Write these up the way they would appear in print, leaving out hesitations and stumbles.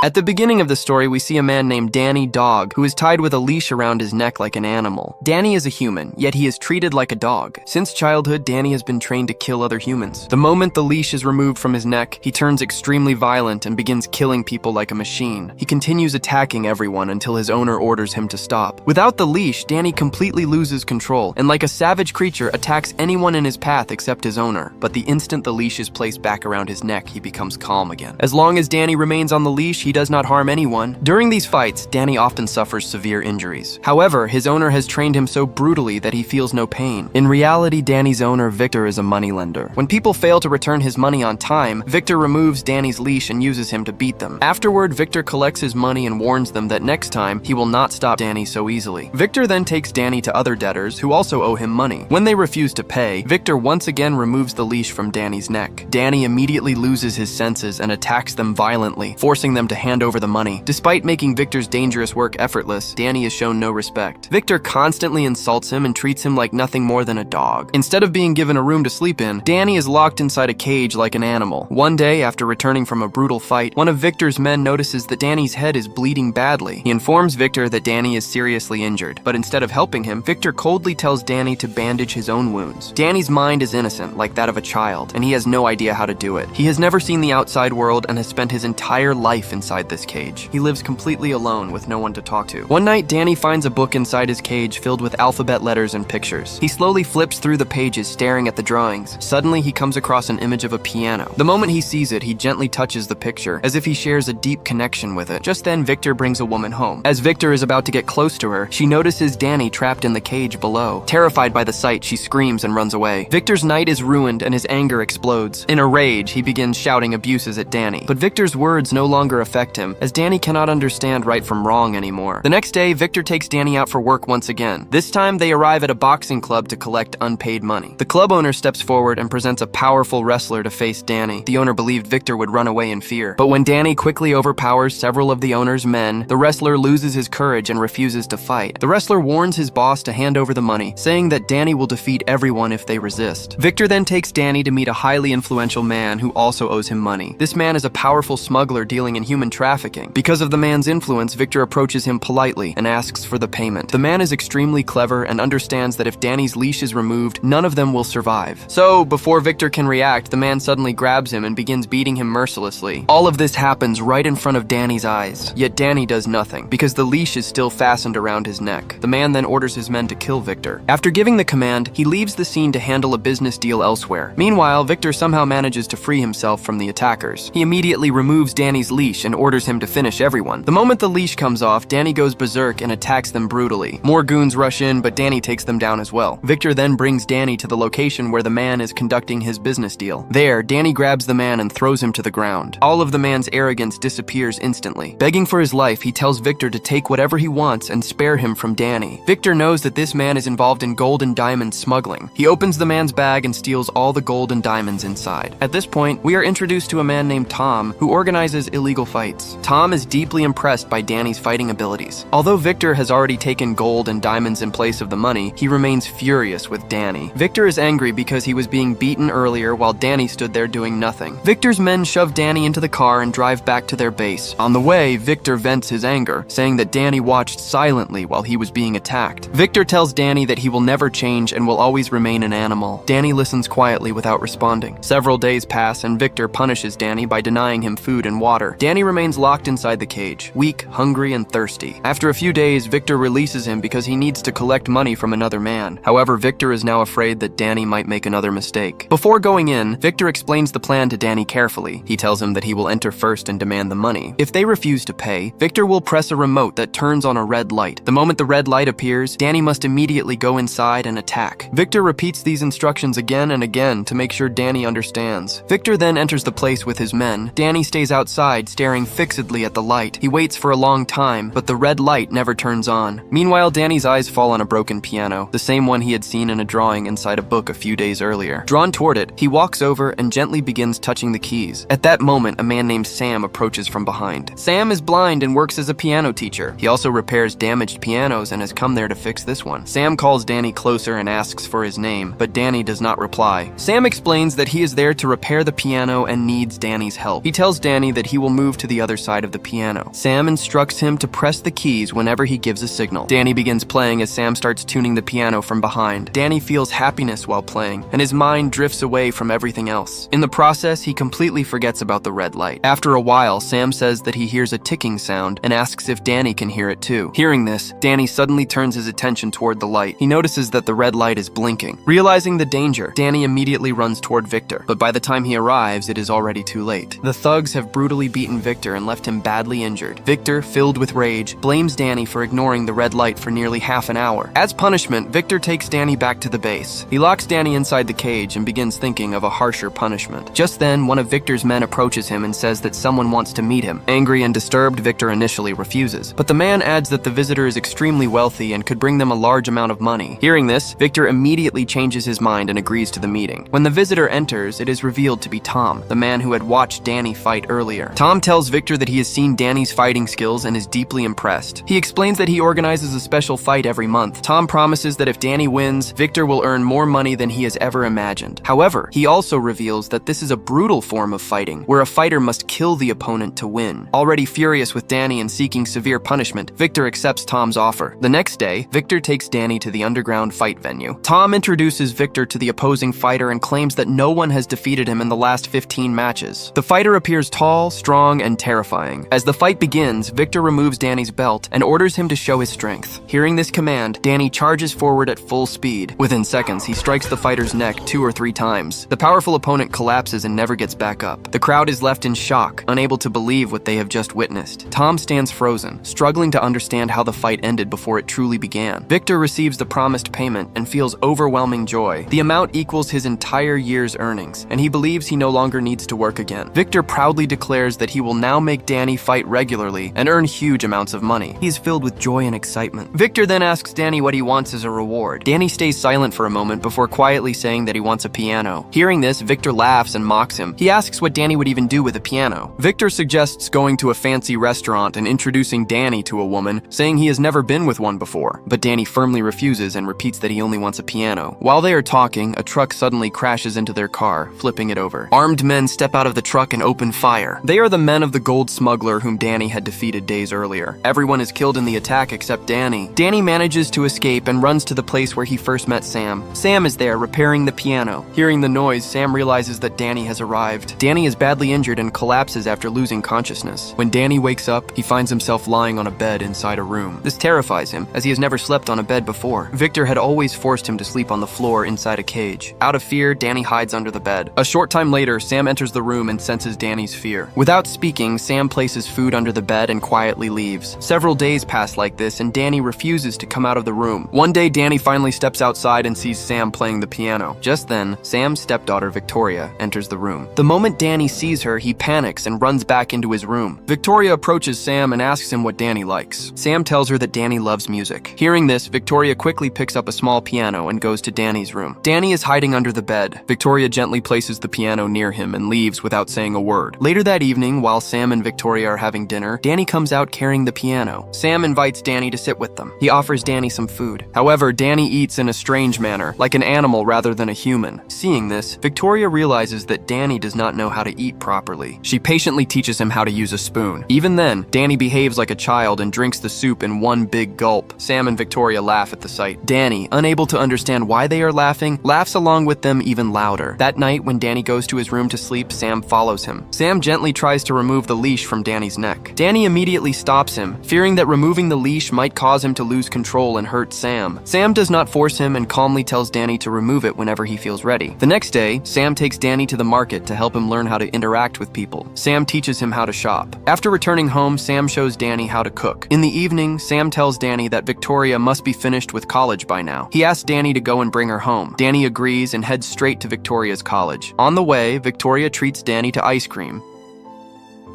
At the beginning of the story, we see a man named Danny Dog, who is tied with a leash around his neck like an animal. Danny is a human, yet he is treated like a dog. Since childhood, Danny has been trained to kill other humans. The moment the leash is removed from his neck, he turns extremely violent and begins killing people like a machine. He continues attacking everyone until his owner orders him to stop. Without the leash, Danny completely loses control, and like a savage creature, attacks anyone in his path except his owner. But the instant the leash is placed back around his neck, he becomes calm again. As long as Danny remains on the leash, he does not harm anyone. During these fights, Danny often suffers severe injuries. However, his owner has trained him so brutally that he feels no pain. In reality, Danny's owner, Victor, is a moneylender. When people fail to return his money on time, Victor removes Danny's leash and uses him to beat them. Afterward, Victor collects his money and warns them that next time, he will not stop Danny so easily. Victor then takes Danny to other debtors who also owe him money. When they refuse to pay, Victor once again removes the leash from Danny's neck. Danny immediately loses his senses and attacks them violently, forcing them to hand over the money. Despite making Victor's dangerous work effortless, Danny has shown no respect. Victor constantly insults him and treats him like nothing more than a dog. Instead of being given a room to sleep in, Danny is locked inside a cage like an animal. One day, after returning from a brutal fight, one of Victor's men notices that Danny's head is bleeding badly. He informs Victor that Danny is seriously injured, but instead of helping him, Victor coldly tells Danny to bandage his own wounds. Danny's mind is innocent, like that of a child, and he has no idea how to do it. He has never seen the outside world and has spent his entire life inside this cage. He lives completely alone with no one to talk to. One night, Danny finds a book inside his cage filled with alphabet letters and pictures. He slowly flips through the pages, staring at the drawings. Suddenly, he comes across an image of a piano. The moment he sees it, he gently touches the picture, as if he shares a deep connection with it. Just then, Victor brings a woman home. As Victor is about to get close to her, she notices Danny trapped in the cage below. Terrified by the sight, she screams and runs away. Victor's night is ruined and his anger explodes. In a rage, he begins shouting abuses at Danny. But Victor's words no longer affect him, as Danny cannot understand right from wrong anymore. The next day, Victor takes Danny out for work once again. This time, they arrive at a boxing club to collect unpaid money. The club owner steps forward and presents a powerful wrestler to face Danny. The owner believed Victor would run away in fear. But when Danny quickly overpowers several of the owner's men, the wrestler loses his courage and refuses to fight. The wrestler warns his boss to hand over the money, saying that Danny will defeat everyone if they resist. Victor then takes Danny to meet a highly influential man who also owes him money. This man is a powerful smuggler dealing in human trafficking. Because of the man's influence, Victor approaches him politely and asks for the payment. The man is extremely clever and understands that if Danny's leash is removed, none of them will survive. So, before Victor can react, the man suddenly grabs him and begins beating him mercilessly. All of this happens right in front of Danny's eyes. Yet Danny does nothing, because the leash is still fastened around his neck. The man then orders his men to kill Victor. After giving the command, he leaves the scene to handle a business deal elsewhere. Meanwhile, Victor somehow manages to free himself from the attackers. He immediately removes Danny's leash and orders him to finish everyone. The moment the leash comes off, Danny goes berserk and attacks them brutally. More goons rush in, but Danny takes them down as well. Victor then brings Danny to the location where the man is conducting his business deal. There, Danny grabs the man and throws him to the ground. All of the man's arrogance disappears instantly. Begging for his life, he tells Victor to take whatever he wants and spare him from Danny. Victor knows that this man is involved in gold and diamond smuggling. He opens the man's bag and steals all the gold and diamonds inside. At this point, we are introduced to a man named Tom, who organizes illegal fights. Tom is deeply impressed by Danny's fighting abilities. Although Victor has already taken gold and diamonds in place of the money, he remains furious with Danny. Victor is angry because he was being beaten earlier while Danny stood there doing nothing. Victor's men shove Danny into the car and drive back to their base. On the way, Victor vents his anger, saying that Danny watched silently while he was being attacked. Victor tells Danny that he will never change and will always remain an animal. Danny listens quietly without responding. Several days pass and Victor punishes Danny by denying him food and water. Danny remains locked inside the cage, weak, hungry, and thirsty. After a few days, Victor releases him because he needs to collect money from another man. However, Victor is now afraid that Danny might make another mistake. Before going in, Victor explains the plan to Danny carefully. He tells him that he will enter first and demand the money. If they refuse to pay, Victor will press a remote that turns on a red light. The moment the red light appears, Danny must immediately go inside and attack. Victor repeats these instructions again and again to make sure Danny understands. Victor then enters the place with his men. Danny stays outside, staring fixedly at the light. He waits for a long time, but the red light never turns on. Meanwhile, Danny's eyes fall on a broken piano, the same one he had seen in a drawing inside a book a few days earlier. Drawn toward it, he walks over and gently begins touching the keys. At that moment, a man named Sam approaches from behind. Sam is blind and works as a piano teacher. He also repairs damaged pianos and has come there to fix this one. Sam calls Danny closer and asks for his name, but Danny does not reply. Sam explains that he is there to repair the piano and needs Danny's help. He tells Danny that he will move to the the other side of the piano. Sam instructs him to press the keys whenever he gives a signal. Danny begins playing as Sam starts tuning the piano from behind. Danny feels happiness while playing, and his mind drifts away from everything else. In the process, he completely forgets about the red light. After a while, Sam says that he hears a ticking sound and asks if Danny can hear it too. Hearing this, Danny suddenly turns his attention toward the light. He notices that the red light is blinking. Realizing the danger, Danny immediately runs toward Victor, but by the time he arrives, it is already too late. The thugs have brutally beaten Victor and left him badly injured. Victor, filled with rage, blames Danny for ignoring the red light for nearly half an hour. As punishment, Victor takes Danny back to the base. He locks Danny inside the cage and begins thinking of a harsher punishment. Just then, one of Victor's men approaches him and says that someone wants to meet him. Angry and disturbed, Victor initially refuses, but the man adds that the visitor is extremely wealthy and could bring them a large amount of money. Hearing this, Victor immediately changes his mind and agrees to the meeting. When the visitor enters, it is revealed to be Tom, the man who had watched Danny fight earlier. Tom tells Victor that he has seen Danny's fighting skills and is deeply impressed. He explains that he organizes a special fight every month. Tom promises that if Danny wins, Victor will earn more money than he has ever imagined. However, he also reveals that this is a brutal form of fighting, where a fighter must kill the opponent to win. Already furious with Danny and seeking severe punishment, Victor accepts Tom's offer. The next day, Victor takes Danny to the underground fight venue. Tom introduces Victor to the opposing fighter and claims that no one has defeated him in the last 15 matches. The fighter appears tall, strong, and terrifying. As the fight begins, Victor removes Danny's belt and orders him to show his strength. Hearing this command, Danny charges forward at full speed. Within seconds, he strikes the fighter's neck 2 or 3 times. The powerful opponent collapses and never gets back up. The crowd is left in shock, unable to believe what they have just witnessed. Tom stands frozen, struggling to understand how the fight ended before it truly began. Victor receives the promised payment and feels overwhelming joy. The amount equals his entire year's earnings, and he believes he no longer needs to work again. Victor proudly declares that he will now make Danny fight regularly and earn huge amounts of money. He is filled with joy and excitement. Victor then asks Danny what he wants as a reward. Danny stays silent for a moment before quietly saying that he wants a piano. Hearing this, Victor laughs and mocks him. He asks what Danny would even do with a piano. Victor suggests going to a fancy restaurant and introducing Danny to a woman, saying he has never been with one before. But Danny firmly refuses and repeats that he only wants a piano. While they are talking, a truck suddenly crashes into their car, flipping it over. Armed men step out of the truck and open fire. They are the men of the gold smuggler whom Danny had defeated days earlier. Everyone is killed in the attack except Danny. Danny manages to escape and runs to the place where he first met Sam. Sam is there, repairing the piano. Hearing the noise, Sam realizes that Danny has arrived. Danny is badly injured and collapses after losing consciousness. When Danny wakes up, he finds himself lying on a bed inside a room. This terrifies him, as he has never slept on a bed before. Victor had always forced him to sleep on the floor inside a cage. Out of fear, Danny hides under the bed. A short time later, Sam enters the room and senses Danny's fear. Without speaking, Sam places food under the bed and quietly leaves. Several days pass like this, and Danny refuses to come out of the room. One day, Danny finally steps outside and sees Sam playing the piano. Just then, Sam's stepdaughter, Victoria, enters the room. The moment Danny sees her, he panics and runs back into his room. Victoria approaches Sam and asks him what Danny likes. Sam tells her that Danny loves music. Hearing this, Victoria quickly picks up a small piano and goes to Danny's room. Danny is hiding under the bed. Victoria gently places the piano near him and leaves without saying a word. Later that evening, while Sam and Victoria are having dinner, Danny comes out carrying the piano. Sam invites Danny to sit with them. He offers Danny some food. However, Danny eats in a strange manner, like an animal rather than a human. Seeing this, Victoria realizes that Danny does not know how to eat properly. She patiently teaches him how to use a spoon. Even then, Danny behaves like a child and drinks the soup in one big gulp. Sam and Victoria laugh at the sight. Danny, unable to understand why they are laughing, laughs along with them even louder. That night, when Danny goes to his room to sleep, Sam follows him. Sam gently tries to remove the leash from Danny's neck. Danny immediately stops him, fearing that removing the leash might cause him to lose control and hurt Sam. Sam does not force him and calmly tells Danny to remove it whenever he feels ready. The next day, Sam takes Danny to the market to help him learn how to interact with people. Sam teaches him how to shop. After returning home, Sam shows Danny how to cook. In the evening, Sam tells Danny that Victoria must be finished with college by now. He asks Danny to go and bring her home. Danny agrees and heads straight to Victoria's college. On the way, Victoria treats Danny to ice cream,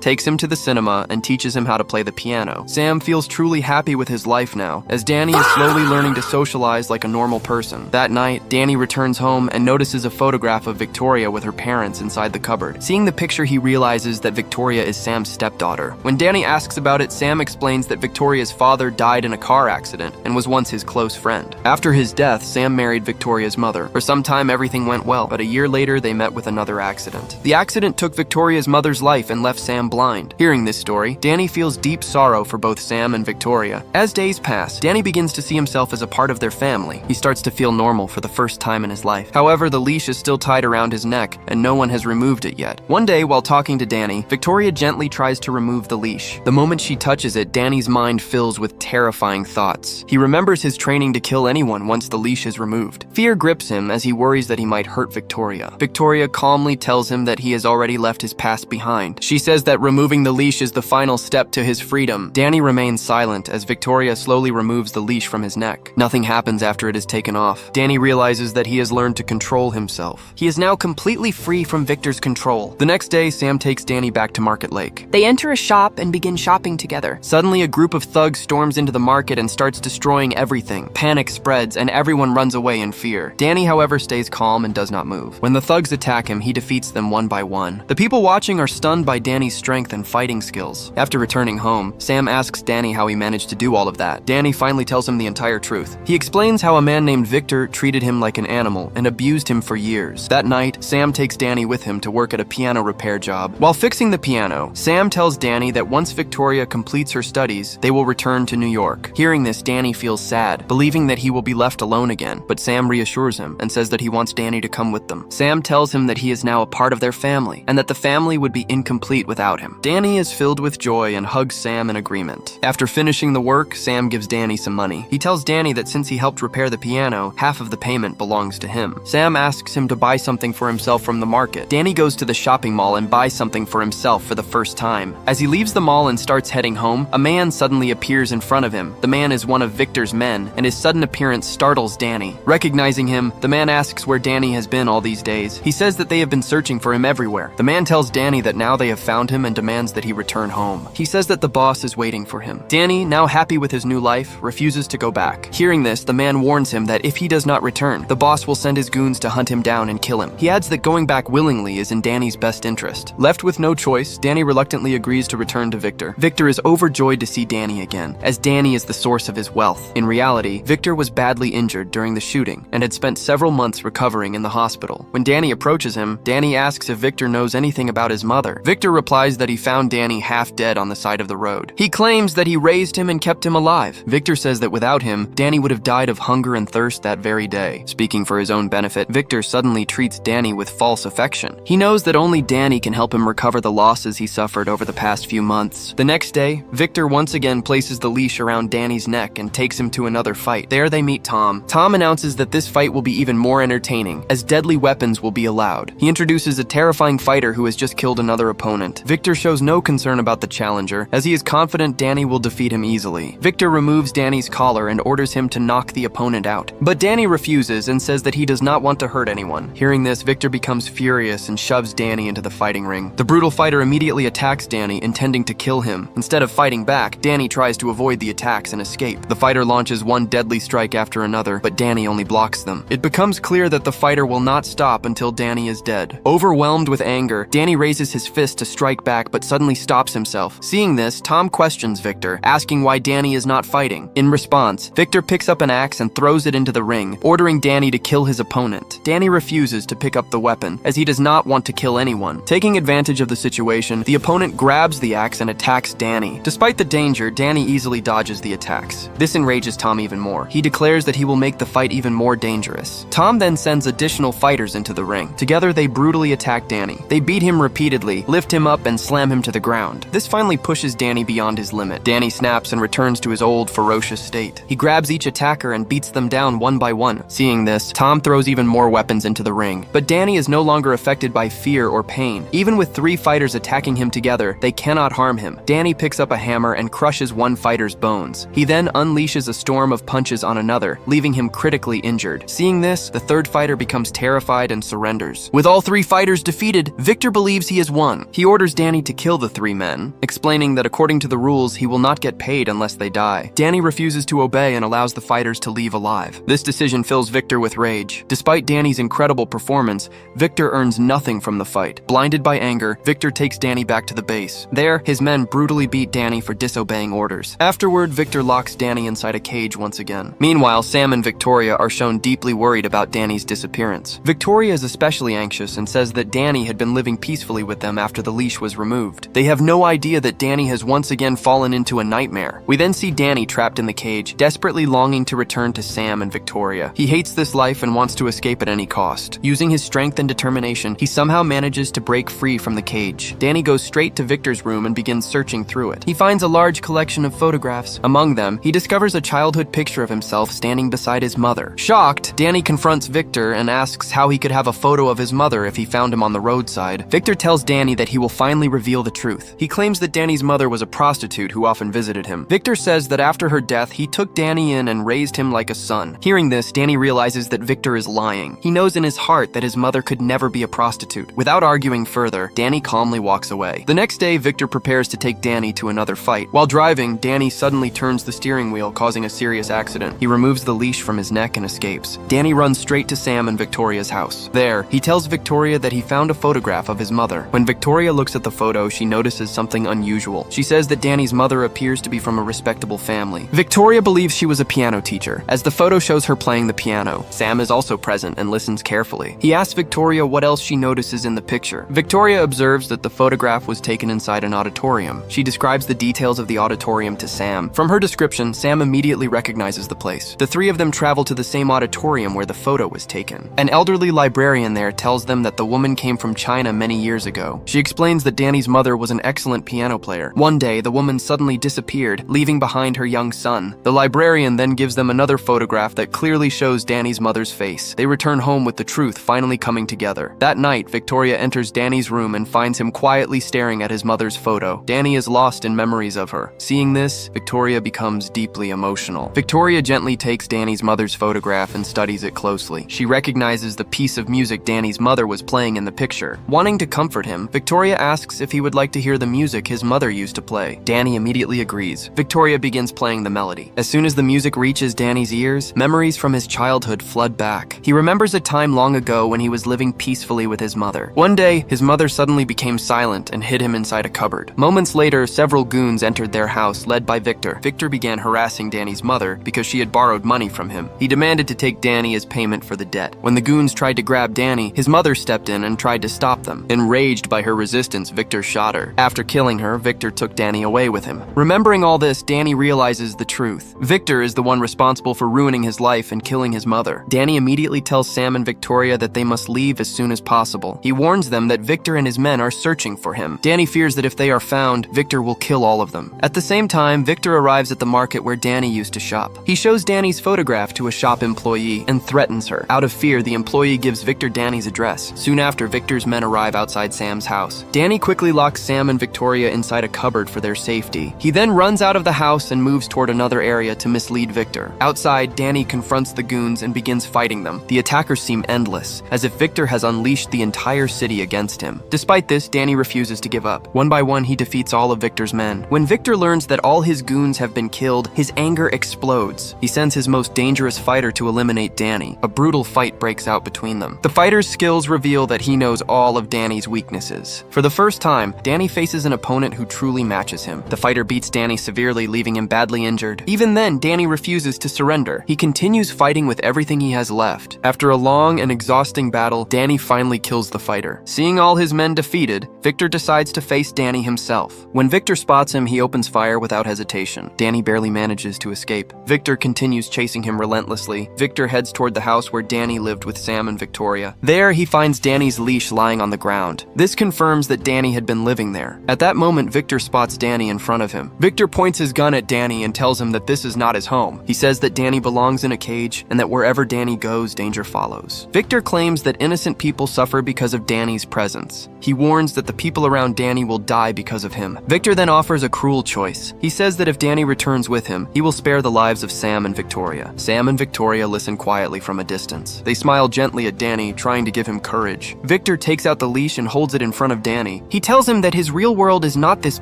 takes him to the cinema, and teaches him how to play the piano. Sam feels truly happy with his life now, as Danny is slowly learning to socialize like a normal person. That night, Danny returns home and notices a photograph of Victoria with her parents inside the cupboard. Seeing the picture, he realizes that Victoria is Sam's stepdaughter. When Danny asks about it, Sam explains that Victoria's father died in a car accident and was once his close friend. After his death, Sam married Victoria's mother. For some time, everything went well, but a year later, they met with another accident. The accident took Victoria's mother's life and left Sam become blind. Hearing this story, Danny feels deep sorrow for both Sam and Victoria. As days pass, Danny begins to see himself as a part of their family. He starts to feel normal for the first time in his life. However, the leash is still tied around his neck, and no one has removed it yet. One day, while talking to Danny, Victoria gently tries to remove the leash. The moment she touches it, Danny's mind fills with terrifying thoughts. He remembers his training to kill anyone once the leash is removed. Fear grips him as he worries that he might hurt Victoria. Victoria calmly tells him that he has already left his past behind. She says that removing the leash is the final step to his freedom. Danny remains silent as Victoria slowly removes the leash from his neck. Nothing happens after it is taken off. Danny realizes that he has learned to control himself. He is now completely free from Victor's control. The next day, Sam takes Danny back to Market Lake. They enter a shop and begin shopping together. Suddenly, a group of thugs storms into the market and starts destroying everything. Panic spreads and everyone runs away in fear. Danny, however, stays calm and does not move. When the thugs attack him, he defeats them one by one. The people watching are stunned by Danny's strength and fighting skills. After returning home, Sam asks Danny how he managed to do all of that. Danny finally tells him the entire truth. He explains how a man named Victor treated him like an animal and abused him for years. That night, Sam takes Danny with him to work at a piano repair job. While fixing the piano, Sam tells Danny that once Victoria completes her studies, they will return to New York. Hearing this, Danny feels sad, believing that he will be left alone again, but Sam reassures him and says that he wants Danny to come with them. Sam tells him that he is now a part of their family and that the family would be incomplete without him. Danny is filled with joy and hugs Sam in agreement. After finishing the work, Sam gives Danny some money. He tells Danny that since he helped repair the piano, half of the payment belongs to him. Sam asks him to buy something for himself from the market. Danny goes to the shopping mall and buys something for himself for the first time. As he leaves the mall and starts heading home, a man suddenly appears in front of him. The man is one of Victor's men, and his sudden appearance startles Danny. Recognizing him, the man asks where Danny has been all these days. He says that they have been searching for him everywhere. The man tells Danny that now they have found him and demands that he return home. He says that the boss is waiting for him. Danny, now happy with his new life, refuses to go back. Hearing this, the man warns him that if he does not return, the boss will send his goons to hunt him down and kill him. He adds that going back willingly is in Danny's best interest. Left with no choice, Danny reluctantly agrees to return to Victor. Victor is overjoyed to see Danny again, as Danny is the source of his wealth. In reality, Victor was badly injured during the shooting and had spent several months recovering in the hospital. When Danny approaches him, Danny asks if Victor knows anything about his mother. Victor replies that he found Danny half dead on the side of the road. He claims that he raised him and kept him alive. Victor says that without him, Danny would have died of hunger and thirst that very day. Speaking for his own benefit, Victor suddenly treats Danny with false affection. He knows that only Danny can help him recover the losses he suffered over the past few months. The next day, Victor once again places the leash around Danny's neck and takes him to another fight. There they meet Tom. Tom announces that this fight will be even more entertaining, as deadly weapons will be allowed. He introduces a terrifying fighter who has just killed another opponent. Victor shows no concern about the challenger, as he is confident Danny will defeat him easily. Victor removes Danny's collar and orders him to knock the opponent out. But Danny refuses and says that he does not want to hurt anyone. Hearing this, Victor becomes furious and shoves Danny into the fighting ring. The brutal fighter immediately attacks Danny, intending to kill him. Instead of fighting back, Danny tries to avoid the attacks and escape. The fighter launches one deadly strike after another, but Danny only blocks them. It becomes clear that the fighter will not stop until Danny is dead. Overwhelmed with anger, Danny raises his fist to strike back but suddenly stops himself. Seeing this, Tom questions Victor, asking why Danny is not fighting. In response, Victor picks up an axe and throws it into the ring, ordering Danny to kill his opponent. Danny refuses to pick up the weapon, as he does not want to kill anyone. Taking advantage of the situation, the opponent grabs the axe and attacks Danny. Despite the danger, Danny easily dodges the attacks. This enrages Tom even more. He declares that he will make the fight even more dangerous. Tom then sends additional fighters into the ring. Together, they brutally attack Danny. They beat him repeatedly, lift him up, and slam him to the ground. This finally pushes Danny beyond his limit. Danny snaps and returns to his old, ferocious state. He grabs each attacker and beats them down one by one. Seeing this, Tom throws even more weapons into the ring. But Danny is no longer affected by fear or pain. Even with 3 fighters attacking him together, they cannot harm him. Danny picks up a hammer and crushes one fighter's bones. He then unleashes a storm of punches on another, leaving him critically injured. Seeing this, the 3rd fighter becomes terrified and surrenders. With all 3 fighters defeated, Victor believes he has won. He orders Danny to kill the 3 men, explaining that according to the rules, he will not get paid unless they die. Danny refuses to obey and allows the fighters to leave alive. This decision fills Victor with rage. Despite Danny's incredible performance, Victor earns nothing from the fight. Blinded by anger, Victor takes Danny back to the base. There, his men brutally beat Danny for disobeying orders. Afterward, Victor locks Danny inside a cage once again. Meanwhile, Sam and Victoria are shown deeply worried about Danny's disappearance. Victoria is especially anxious and says that Danny had been living peacefully with them after the leash was removed. They have no idea that Danny has once again fallen into a nightmare. We then see Danny trapped in the cage, desperately longing to return to Sam and Victoria. He hates this life and wants to escape at any cost. Using his strength and determination, he somehow manages to break free from the cage. Danny goes straight to Victor's room and begins searching through it. He finds a large collection of photographs. Among them, he discovers a childhood picture of himself standing beside his mother. Shocked, Danny confronts Victor and asks how he could have a photo of his mother if he found him on the roadside. Victor tells Danny that he will finally reveal the truth. He claims that Danny's mother was a prostitute who often visited him. Victor says that after her death, he took Danny in and raised him like a son. Hearing this, Danny realizes that Victor is lying. He knows in his heart that his mother could never be a prostitute. Without arguing further, Danny calmly walks away. The next day, Victor prepares to take Danny to another fight. While driving, Danny suddenly turns the steering wheel, causing a serious accident. He removes the leash from his neck and escapes. Danny runs straight to Sam and Victoria's house. There, he tells Victoria that he found a photograph of his mother. When Victoria looks at the photo, she notices something unusual. She says that Danny's mother appears to be from a respectable family. Victoria believes she was a piano teacher, as the photo shows her playing the piano. Sam is also present and listens carefully. He asks Victoria what else she notices in the picture. Victoria observes that the photograph was taken inside an auditorium. She describes the details of the auditorium to Sam. From her description, Sam immediately recognizes the place. The three of them travel to the same auditorium where the photo was taken. An elderly librarian there tells them that the woman came from China many years ago. She explains that Danny's mother was an excellent piano player. One day, the woman suddenly disappeared, leaving behind her young son. The librarian then gives them another photograph that clearly shows Danny's mother's face. They return home with the truth finally coming together. That night, Victoria enters Danny's room and finds him quietly staring at his mother's photo. Danny is lost in memories of her. Seeing this, Victoria becomes deeply emotional. Victoria gently takes Danny's mother's photograph and studies it closely. She recognizes the piece of music Danny's mother was playing in the picture. Wanting to comfort him, Victoria asks if he would like to hear the music his mother used to play. Danny immediately agrees. Victoria begins playing the melody. As soon as the music reaches Danny's ears, memories from his childhood flood back. He remembers a time long ago when he was living peacefully with his mother. One day, his mother suddenly became silent and hid him inside a cupboard. Moments later, several goons entered their house, led by Victor. Victor began harassing Danny's mother because she had borrowed money from him. He demanded to take Danny as payment for the debt. When the goons tried to grab Danny, his mother stepped in and tried to stop them. Enraged by her resistance, Victor shot her. After killing her, Victor took Danny away with him. Remembering all this, Danny realizes the truth. Victor is the one responsible for ruining his life and killing his mother. Danny immediately tells Sam and Victoria that they must leave as soon as possible. He warns them that Victor and his men are searching for him. Danny fears that if they are found, Victor will kill all of them. At the same time, Victor arrives at the market where Danny used to shop. He shows Danny's photograph to a shop employee and threatens her. Out of fear, the employee gives Victor Danny's address. Soon after, Victor's men arrive outside Sam's house. Danny quickly locks Sam and Victoria inside a cupboard for their safety. He then runs out of the house and moves toward another area to mislead Victor. Outside, Danny confronts the goons and begins fighting them. The attackers seem endless, as if Victor has unleashed the entire city against him. Despite this, Danny refuses to give up. One by one, he defeats all of Victor's men. When Victor learns that all his goons have been killed, his anger explodes. He sends his most dangerous fighter to eliminate Danny. A brutal fight breaks out between them. The fighter's skills reveal that he knows all of Danny's weaknesses. For the first time, Danny faces an opponent who truly matches him. The fighter beats Danny severely, leaving him badly injured. Even then, Danny refuses to surrender. He continues fighting with everything he has left. After a long and exhausting battle, Danny finally kills the fighter. Seeing all his men defeated, Victor decides to face Danny himself. When Victor spots him, he opens fire without hesitation. Danny barely manages to escape. Victor continues chasing him relentlessly. Victor heads toward the house where Danny lived with Sam and Victoria. There, he finds Danny's leash lying on the ground. This confirms that Danny had been living there. At that moment, Victor spots Danny in front of him. Victor points his gun at Danny and tells him that this is not his home. He says that Danny belongs in a cage and that wherever Danny goes, danger follows. Victor claims that innocent people suffer because of Danny's presence. He warns that the people around Danny will die because of him. Victor then offers a cruel choice. He says that if Danny returns with him, he will spare the lives of Sam and Victoria. Sam and Victoria listen quietly from a distance. They smile gently at Danny, trying to give him courage. Victor takes out the leash and holds it in front of Danny. He tells him that his real world is not this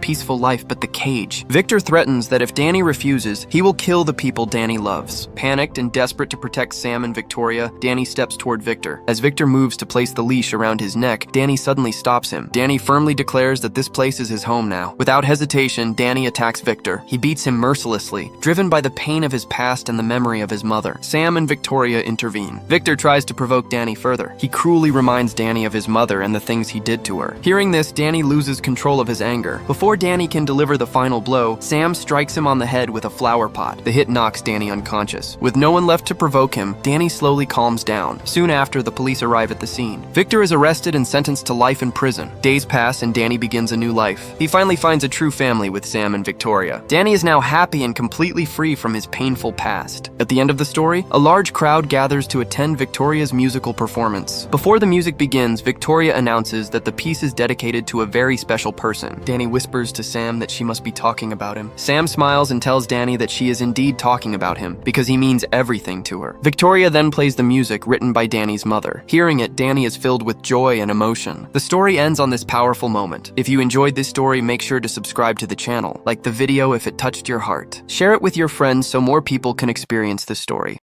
peaceful life, but the cage. Victor threatens that if Danny refuses, he will kill the people Danny loves. Panicked and desperate to protect Sam and Victoria, Danny steps toward Victor. As Victor moves to place the leash around his neck, Danny suddenly stops stops him. Danny firmly declares that this place is his home now. Without hesitation, Danny attacks Victor. He beats him mercilessly, driven by the pain of his past and the memory of his mother. Sam and Victoria intervene. Victor tries to provoke Danny further. He cruelly reminds Danny of his mother and the things he did to her. Hearing this, Danny loses control of his anger. Before Danny can deliver the final blow, Sam strikes him on the head with a flower pot. The hit knocks Danny unconscious. With no one left to provoke him, Danny slowly calms down. Soon after, the police arrive at the scene. Victor is arrested and sentenced to life in prison. Days pass and Danny begins a new life. He finally finds a true family with Sam and Victoria. Danny is now happy and completely free from his painful past. At the end of the story, a large crowd gathers to attend Victoria's musical performance. Before the music begins, Victoria announces that the piece is dedicated to a very special person. Danny whispers to Sam that she must be talking about him. Sam smiles and tells Danny that she is indeed talking about him because he means everything to her. Victoria then plays the music written by Danny's mother. Hearing it, Danny is filled with joy and emotion. The story ends on this powerful moment. If you enjoyed this story, make sure to subscribe to the channel. Like the video if it touched your heart. Share it with your friends so more people can experience this story.